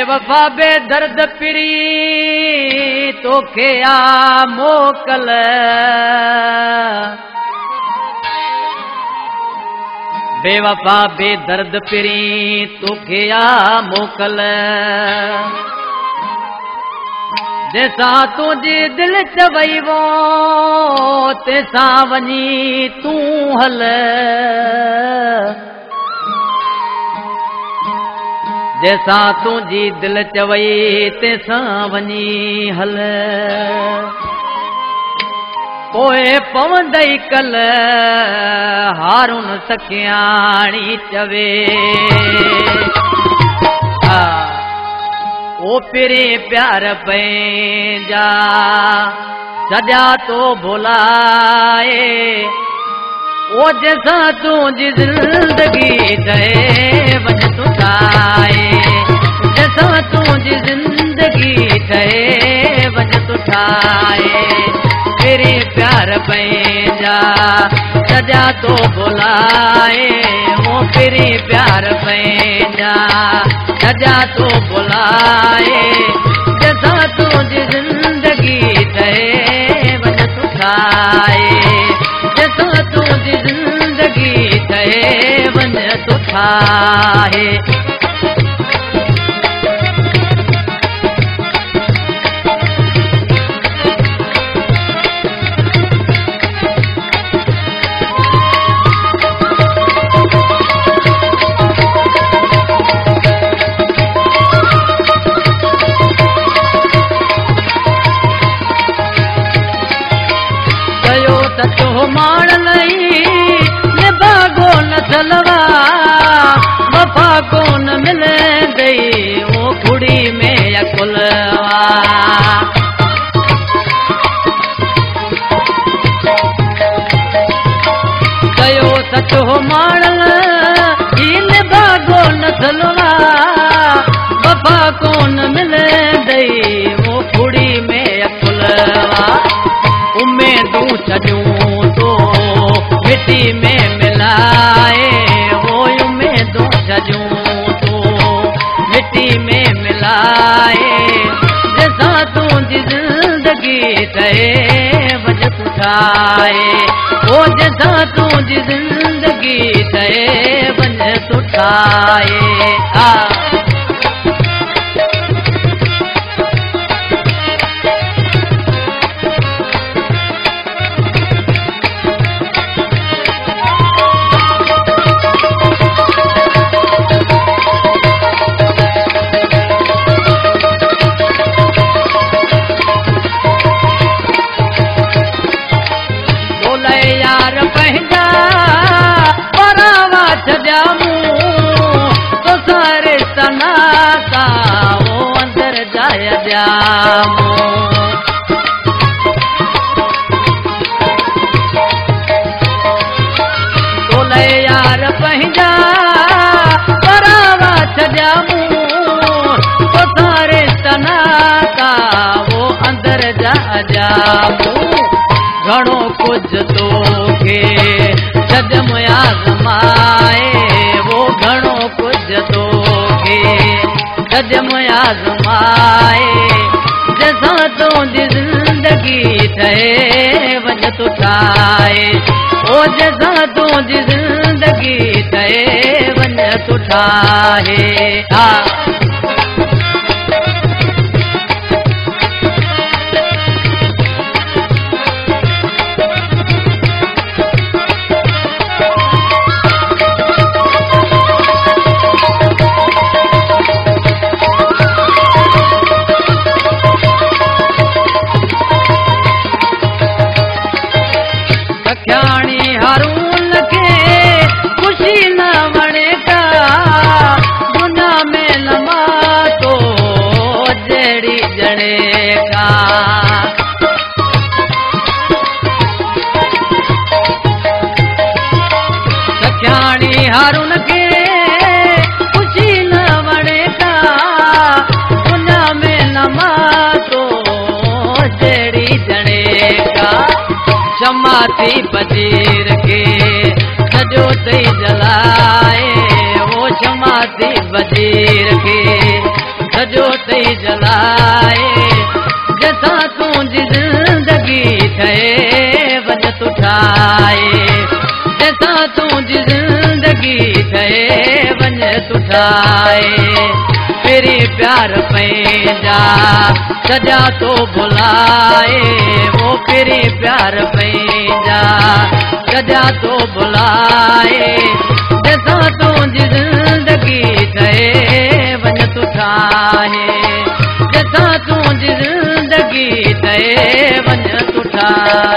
बेवफा बेदर्द पिरी तोखे आ मोकल बेवफा बेदर्द पिरी तोखे आ मोकल जैसा तुझी दिल च वई वो तैसा वनी तू हल जैसा तुझी दिल च वई तैसा वनी हल पोए पवंदई कल हारून सखियाणी चवे ओ पिरे प्यार पैंजा सजा तो भुलाए ओ जैसा तुझी जिंदगी ठहे वज तू ठाए जैसा तुझी जिंदगी ठहे वज तू ठाए पिरे प्यार पैंजा सजा तो भुलाए ओ पिरे प्यार पैंजा सजा तो बुलाए जैसा तुझी जिंदगी ठहे वज तू ठाए जैसा तुझी जिंदगी ठहे वज तू ठाए तो माण नहीं निभागो न चलवा वफा को न मिले गई वो कुड़ी में अकुलवा कयो सचो माण निभागो न चलवा वफा को न मिले गई वो कुड़ी में अकुलवा उम्मीदूं छॾूं तो मिट्टी में मिलाए वो उम्मीदूं छॾूं तो मिट्टी में मिलाए जैसा तुझी जिंदगी ठहे वज तू ठाए ओ जैसा तुझी जिंदगी ठहे वज तू ठाए यार पंहिंजा परावा छॾियामूं तो सारे सनाता वो अंदर जाय ॼामूं तोले यार पंहिंजा परावा छॾियामूं तो सारे सनाता वो अंदर जा ॼामूं घणो कुछ तोखे छॾम आज़माए वो घणो कुछ तोखे छॾम आज़माए जैसा तुझी जिंदगी ठहे वज तू ठाए ओ जैसा तुझी जिंदगी ठहे वज तू ठाए सखियाणी हारून खे खुशी न वणे का दुनिया में लमा तो जहिड़ी जणे का सखियाणी हारून खे खुशी न वणे का दुनिया में लमा तो जहिड़ी जणे का शमाती बजीर के सजो तई जलाए वो शमाती बजीर के सजो ठाहे जैसा तुझी जिंदगी ठहे वन तू ठाहे फिरी प्यार पैंजा सजा तो भुलाए वो फिरी प्यार पैंजा सजा तो भुलाए जैसा तुझी जिंदगी ठहे वन तू ठाहे जैसा तुझी जिंदगी ठहे वन तू ठाहे